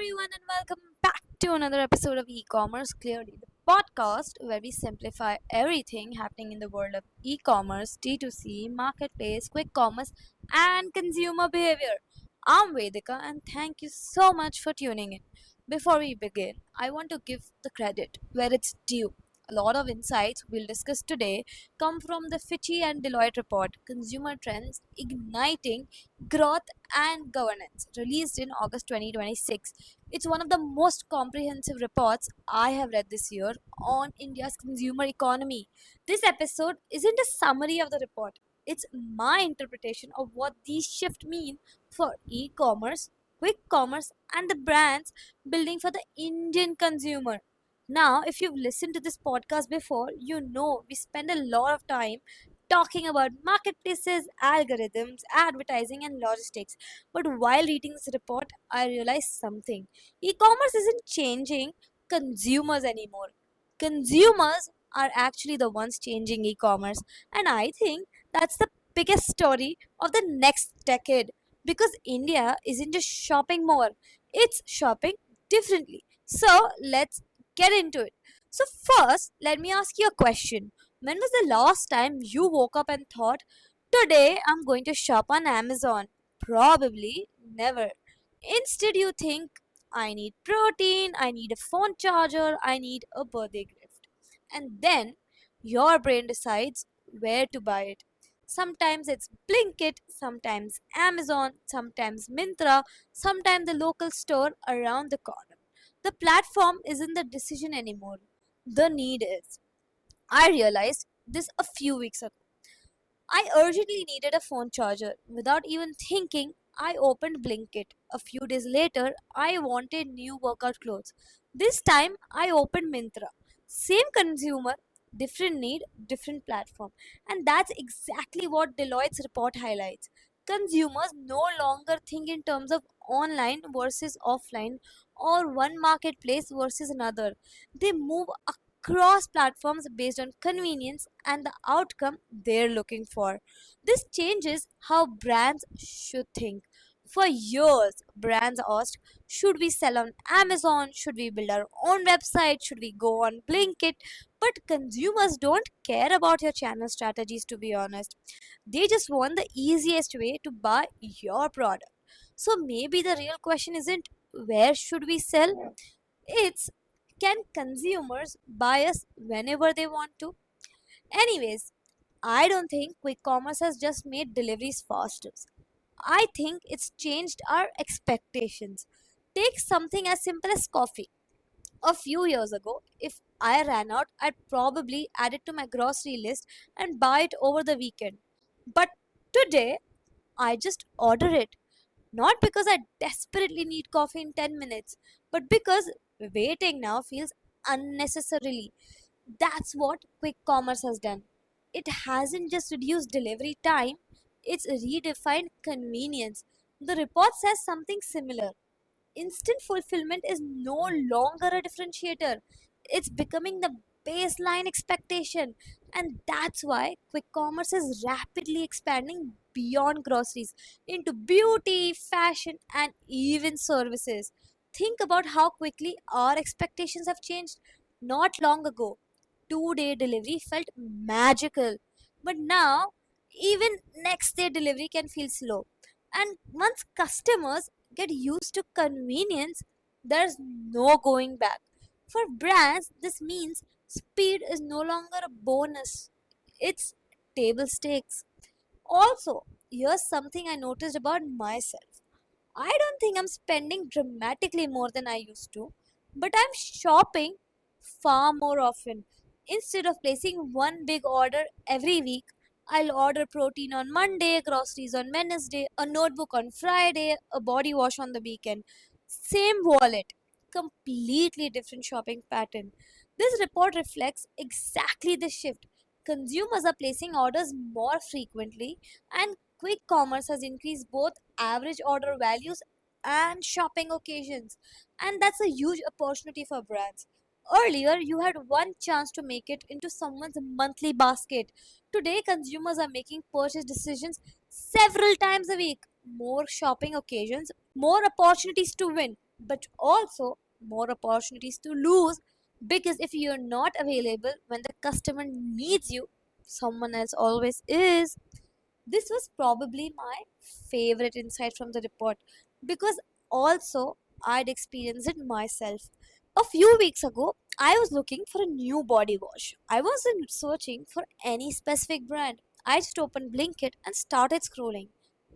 everyone, and welcome back to another episode of E-commerce Clearly, the podcast where we simplify everything happening in the world of e-commerce, D2C, marketplace, quick commerce, and consumer behavior. I'm Vedika, and thank you so much for tuning in. Before we begin, I want to give the credit where it's due. A lot of insights we'll discuss today come from the Fitchi and Deloitte report, Consumer Trends Igniting Growth and Governance, released in August 2026. It's one of the most comprehensive reports I have read this year on India's consumer economy. This episode isn't a summary of the report, it's my interpretation of what these shifts mean for e commerce, quick commerce, and the brands building for the Indian consumer. Now, if you've listened to this podcast before, you know we spend a lot of time talking about marketplaces, algorithms, advertising, and logistics. But while reading this report, I realized something. E commerce isn't changing consumers anymore. Consumers are actually the ones changing e commerce. And I think that's the biggest story of the next decade. Because India isn't just shopping more, it's shopping differently. So let's get into it. So, first, let me ask you a question. When was the last time you woke up and thought, today I'm going to shop on Amazon? Probably never. Instead, you think, I need protein, I need a phone charger, I need a birthday gift. And then your brain decides where to buy it. Sometimes it's Blinkit, sometimes Amazon, sometimes Mintra, sometimes the local store around the corner. The platform isn't the decision anymore. The need is. I realized this a few weeks ago. I urgently needed a phone charger. Without even thinking, I opened Blinkit. A few days later, I wanted new workout clothes. This time, I opened Mintra. Same consumer, different need, different platform. And that's exactly what Deloitte's report highlights. Consumers no longer think in terms of online versus offline or one marketplace versus another. They move across platforms based on convenience and the outcome they're looking for. This changes how brands should think. For years, brands asked, should we sell on Amazon? Should we build our own website? Should we go on Blinkit? But consumers don't care about your channel strategies, to be honest. They just want the easiest way to buy your product. So maybe the real question isn't where should we sell? It's can consumers buy us whenever they want to? Anyways, I don't think quick commerce has just made deliveries faster. I think it's changed our expectations. Take something as simple as coffee. A few years ago, if I ran out, I'd probably add it to my grocery list and buy it over the weekend. But today, I just order it. Not because I desperately need coffee in 10 minutes, but because waiting now feels unnecessarily. That's what quick commerce has done. It hasn't just reduced delivery time, it's redefined convenience. The report says something similar. Instant fulfillment is no longer a differentiator, it's becoming the baseline expectation. And that's why quick commerce is rapidly expanding beyond groceries into beauty, fashion, and even services. Think about how quickly our expectations have changed. Not long ago, 2-day delivery felt magical, but now even next day delivery can feel slow. And once customers get used to convenience, there's no going back. For brands, this means speed is no longer a bonus, it's table stakes. Also, here's something I noticed about myself. I don't think I'm spending dramatically more than I used to, but I'm shopping far more often. Instead of placing one big order every week, I'll order protein on Monday, groceries on Wednesday, a notebook on Friday, a body wash on the weekend. Same wallet, completely different shopping pattern. This report reflects exactly the shift. Consumers are placing orders more frequently, and quick commerce has increased both average order values and shopping occasions. And that's a huge opportunity for brands. Earlier, you had one chance to make it into someone's monthly basket. Today, consumers are making purchase decisions several times a week. More shopping occasions, more opportunities to win. but also more opportunities to lose because if you're not available when the customer needs you, someone else always is. This was probably my favorite insight from the report because also I'd experienced it myself. A few weeks ago, I was looking for a new body wash. I wasn't searching for any specific brand. I just opened Blinkit and started scrolling.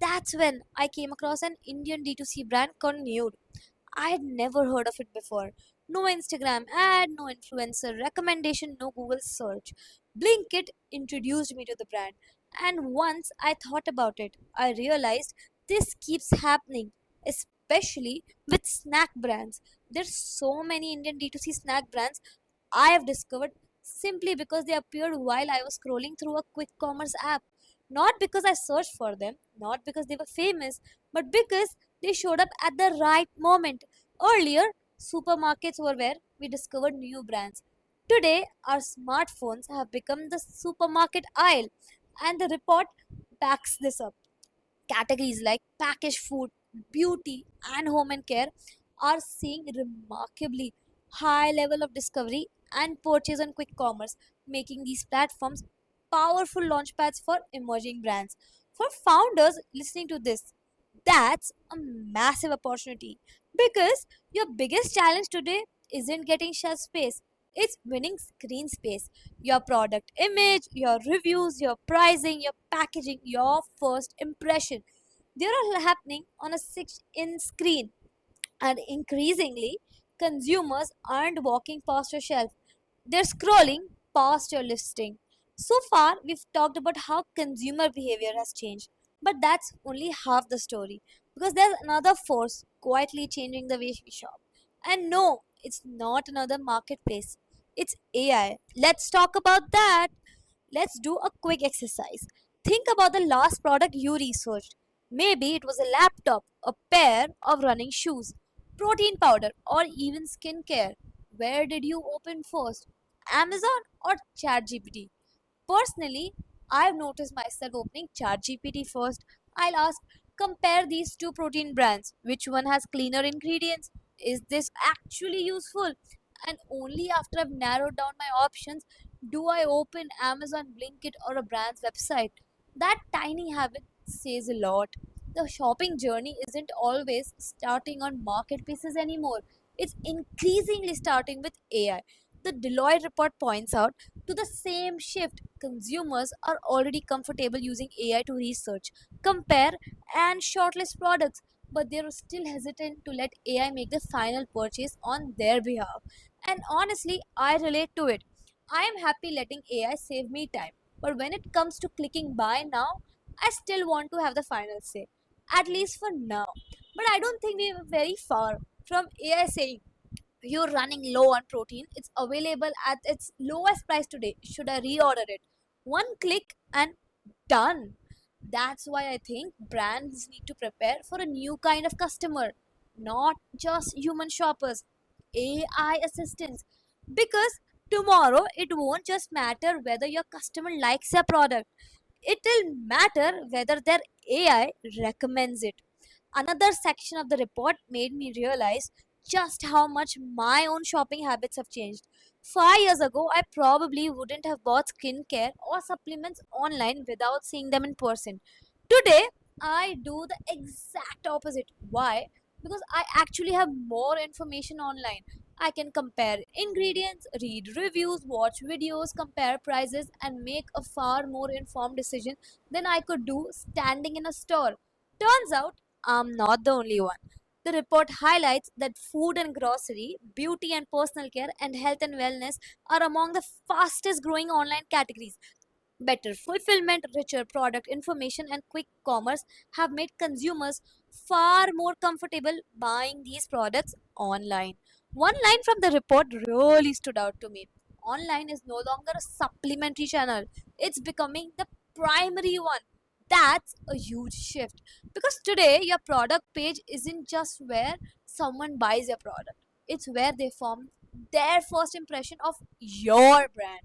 That's when I came across an Indian D2C brand called Nude. I had never heard of it before. No Instagram ad, no influencer recommendation, no Google search. Blinkit introduced me to the brand. And once I thought about it, I realized this keeps happening, especially with snack brands. There's so many Indian D2C snack brands I have discovered simply because they appeared while I was scrolling through a quick commerce app. Not because I searched for them, not because they were famous, but because they showed up at the right moment. Earlier, supermarkets were where we discovered new brands. Today, our smartphones have become the supermarket aisle, and the report backs this up. Categories like packaged food, beauty, and home and care are seeing remarkably high level of discovery and purchase on quick commerce, making these platforms powerful launchpads for emerging brands. For founders listening to this, that's a massive opportunity because your biggest challenge today isn't getting shelf space, it's winning screen space. Your product image, your reviews, your pricing, your packaging, your first impression, they're all happening on a 6-inch screen, and increasingly consumers aren't walking past your shelf, they're scrolling past your listing. So far, we've talked about how consumer behavior has changed, but that's only half the story because there's another force quietly changing the way we shop. And no, it's not another marketplace, it's AI. Let's talk about that. Let's do a quick exercise. Think about the last product you researched. Maybe it was a laptop, a pair of running shoes, protein powder, or even skincare. Where did you open first? Amazon or ChatGPT? Personally, I've noticed myself opening ChatGPT first. I'll ask, compare these two protein brands. Which one has cleaner ingredients? Is this actually useful? And only after I've narrowed down my options do I open Amazon, Blinkit, or a brand's website. That tiny habit says a lot. The shopping journey isn't always starting on marketplaces anymore. It's increasingly starting with AI. The Deloitte report points out to the same shift. Consumers are already comfortable using AI to research, compare, and shortlist products, but they're still hesitant to let AI make the final purchase on their behalf. And honestly, I relate to it. I am happy letting AI save me time, but when it comes to clicking buy now, I still want to have the final say, at least for now. But I don't think we're very far from AI saying, you're running low on protein, it's available at its lowest price today, should I reorder it? One click and done. That's why I think brands need to prepare for a new kind of customer, not just human shoppers, AI assistants. Because tomorrow it won't just matter whether your customer likes your product, it'll matter whether their AI recommends it. Another section of the report made me realize just how much my own shopping habits have changed. 5 years ago, I probably wouldn't have bought skincare or supplements online without seeing them in person. Today, I do the exact opposite. Why? Because I actually have more information online. I can compare ingredients, read reviews, watch videos, compare prices, and make a far more informed decision than I could do standing in a store. Turns out, I'm not the only one. The report highlights that food and grocery, beauty and personal care, and health and wellness are among the fastest growing online categories. Better fulfillment, richer product information, and quick commerce have made consumers far more comfortable buying these products online. One line from the report really stood out to me. Online is no longer a supplementary channel, it's becoming the primary one. That's a huge shift because today your product page isn't just where someone buys your product, it's where they form their first impression of your brand.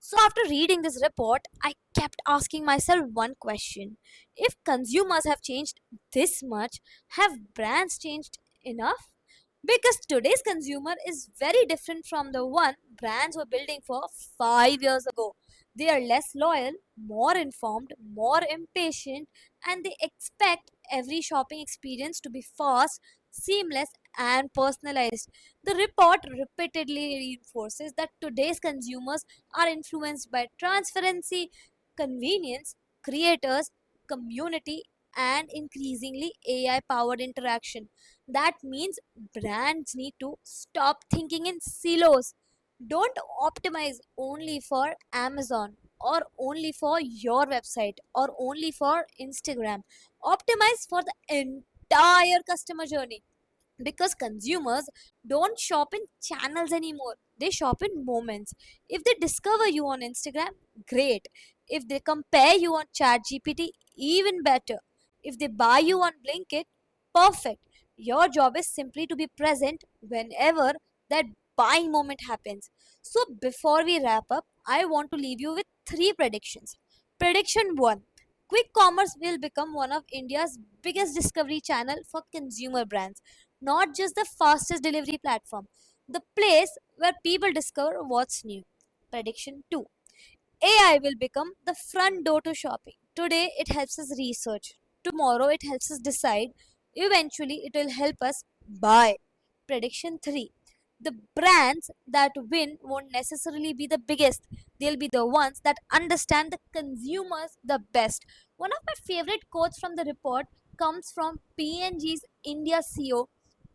So, after reading this report, I kept asking myself one question. If consumers have changed this much, have brands changed enough? Because today's consumer is very different from the one brands were building for 5 years ago. They are less loyal, more informed, more impatient, and they expect every shopping experience to be fast, seamless, and personalized. The report repeatedly reinforces that today's consumers are influenced by transparency, convenience, creators, community, and increasingly AI powered interaction. That means brands need to stop thinking in silos. Don't optimize only for Amazon or only for your website or only for Instagram. Optimize for the entire customer journey, because consumers don't shop in channels anymore, they shop in moments. If they discover you on Instagram, great. If they compare you on ChatGPT, even better. If they buy you on Blinkit, perfect. Your job is simply to be present whenever that buying moment happens. So before we wrap up, I want to leave you with three predictions. Prediction 1: quick commerce will become one of India's biggest discovery channel for consumer brands, not just the fastest delivery platform, the place where people discover what's new. Prediction 2: AI will become the front door to shopping. Today, it helps us research. Tomorrow, it helps us decide. Eventually, it will help us buy. Prediction 3: the brands that win won't necessarily be the biggest, they'll be the ones that understand the consumers the best. One of my favorite quotes from the report comes from P&G's India CEO,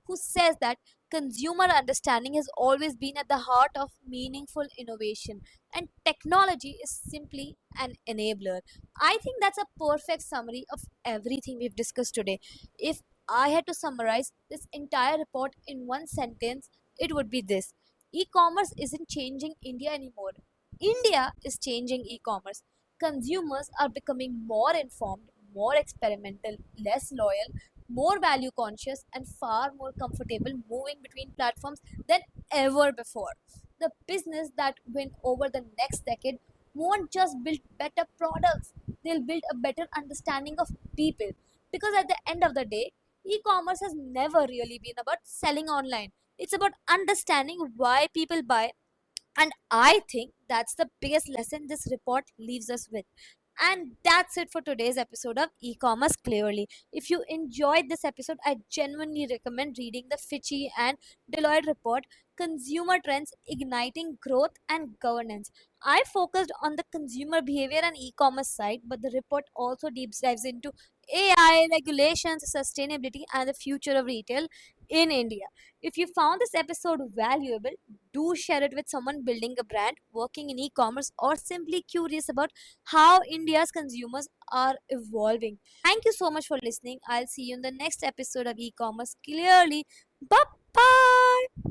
who says that consumer understanding has always been at the heart of meaningful innovation and technology is simply an enabler. I think that's a perfect summary of everything we've discussed today. If I had to summarize this entire report in one sentence, it would be this: e commerce isn't changing India anymore. India is changing e commerce. Consumers are becoming more informed, more experimental, less loyal, more value conscious, and far more comfortable moving between platforms than ever before. The business that win over the next decade won't just build better products, they'll build a better understanding of people. Because at the end of the day, e commerce has never really been about selling online, it's about understanding why people buy. And I think that's the biggest lesson this report leaves us with. And that's it for today's episode of E-commerce Clearly. If you enjoyed this episode, I genuinely recommend reading the Fitchy and Deloitte report, Consumer Trends Igniting Growth and Governance. I focused on the consumer behavior and e-commerce side, but the report also deep dives into AI, regulations, sustainability, and the future of retail in India. If you found this episode valuable, do share it with someone building a brand, working in e-commerce, or simply curious about how India's consumers are evolving. Thank you so much for listening. I'll see you in the next episode of E-commerce Clearly. Bye bye.